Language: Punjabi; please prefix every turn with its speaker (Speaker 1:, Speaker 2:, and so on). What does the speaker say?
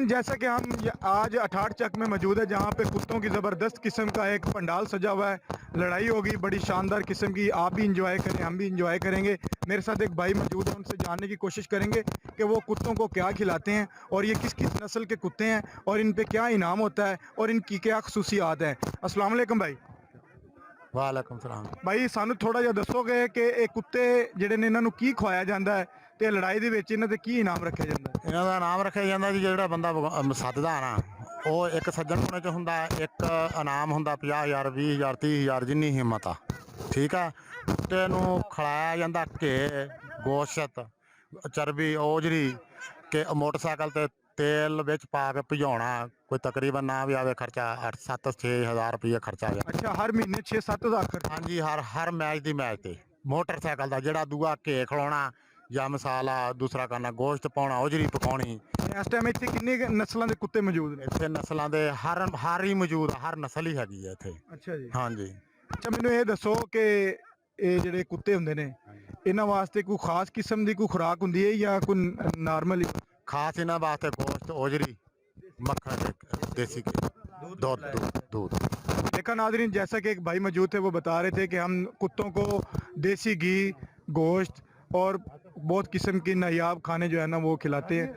Speaker 1: जैसा कि हम आज अठाठ चक में मौजूद है, जहाँ पे कुत्तों की ज़बरदस्त किस्म का एक पंडाल सजा हुआ है। लड़ाई होगी बड़ी शानदार किस्म की, आप भी इंजॉय करें, हम भी इंजॉय करेंगे। मेरे साथ एक भाई मौजूद है, उनसे जानने की कोशिश करेंगे कि वो कुत्तों को क्या खिलाते हैं और ये किस किस नस्ल के कुत्ते हैं और इन पे क्या इनाम होता है और इनकी क्या खसूसियात हैं। अस्सलाम वालेकुम भाई।
Speaker 2: वालेकुम सलाम।
Speaker 1: भाई सानू थोड़ा जिहा दसोगे कि ये कुत्ते ਜਿਹੜੇ ਨੇ ਇਹਨਾਂ ਨੂੰ ਕੀ ਖਵਾਇਆ ਜਾਂਦਾ ਹੈ ਤੇ ਲੜਾਈ ਦੇ ਵਿੱਚ ਇਹਨਾਂ ਦੇ ਕੀ ਇਨਾਮ ਰੱਖਿਆ ਜਾਂਦਾ ਹੈ?
Speaker 2: ਇਹਨਾਂ ਦਾ ਨਾਮ ਰੱਖਿਆ ਜਾਂਦਾ ਜੀ, ਜਿਹੜਾ ਬੰਦਾ ਸੱਦਦਾ ਨਾ ਉਹ ਇੱਕ ਸੱਜਣ ਪੁਣੇ 'ਚ ਹੁੰਦਾ, ਇੱਕ ਇਨਾਮ ਹੁੰਦਾ 50,000 20,000 30,000 ਜਿੰਨੀ ਹਿੰਮਤ ਆ। ਠੀਕ ਆ। ਕੁੱਤੇ ਨੂੰ ਖਿਲਾਇਆ ਜਾਂਦਾ ਘੇ, ਗੋਸ਼ਤ, ਚਰਬੀ, ਔਜਰੀ ਕਿ ਮੋਟਰਸਾਈਕਲ ਤੇ ਤੇਲ ਵਿੱਚ ਪਾ ਕੇ ਭਜਾਉਣਾ। ਕੋਈ ਤਕਰੀਬਨ ਨਾ ਵੀ ਆਵੇ ਖਰਚਾ 8-7-6,000 ਰੁਪਏ ਖਰਚਾ ਆ ਜਾਂਦਾ।
Speaker 1: ਅੱਛਾ, ਹਰ ਮਹੀਨੇ 6-7 ਹਜ਼ਾਰ ਖਰਚ?
Speaker 2: ਹਾਂਜੀ, ਹਰ ਮੈਚ ਦੀ ਮੈਚ ਤੇ ਮੋਟਰਸਾਈਕਲ ਦਾ ਜਿਹੜਾ ਦੂਆ ਘੇ ਖਿਲਾਉਣਾ ਜਾਂ ਮਸਾਲਾ ਦੂਸਰਾ ਕਰਨਾ, ਗੋਸ਼ਤ ਪਾਉਣਾ, ਔਜਰੀ ਪਕਾਉਣੀ।
Speaker 1: ਇਸ ਟਾਈਮ ਇੱਥੇ ਕਿੰਨੇ ਨਸਲਾਂ ਦੇ ਕੁੱਤੇ ਮੌਜੂਦ ਨੇ?
Speaker 2: ਇੱਥੇ ਨਸਲਾਂ ਦੇ ਹਰ ਹੀ ਮੌਜੂਦ ਆ, ਹਰ ਨਸਲ ਹੀ ਹੈਗੀ ਆ ਇੱਥੇ।
Speaker 1: ਅੱਛਾ ਜੀ।
Speaker 2: ਹਾਂਜੀ।
Speaker 1: ਅੱਛਾ, ਮੈਨੂੰ ਇਹ ਦੱਸੋ ਕਿ ਇਹ ਜਿਹੜੇ ਕੁੱਤੇ ਹੁੰਦੇ ਨੇ ਇਹਨਾਂ ਵਾਸਤੇ ਕੋਈ ਖਾਸ ਕਿਸਮ ਦੀ ਕੋਈ ਖੁਰਾਕ ਹੁੰਦੀ ਹੈ ਜਾਂ ਕੋਈ ਨਾਰਮਲ?
Speaker 2: खास इन्हों वास्ते गोश्त, ओजरी, मक्खन, देसी घी, दूध।
Speaker 1: देखा नाज़रीन, जैसा कि एक भाई मौजूद थे वो बता रहे थे कि हम कुत्तों को देसी घी, गोश्त और बहुत किस्म की नायाब खाने जो है ना वो खिलाते हैं।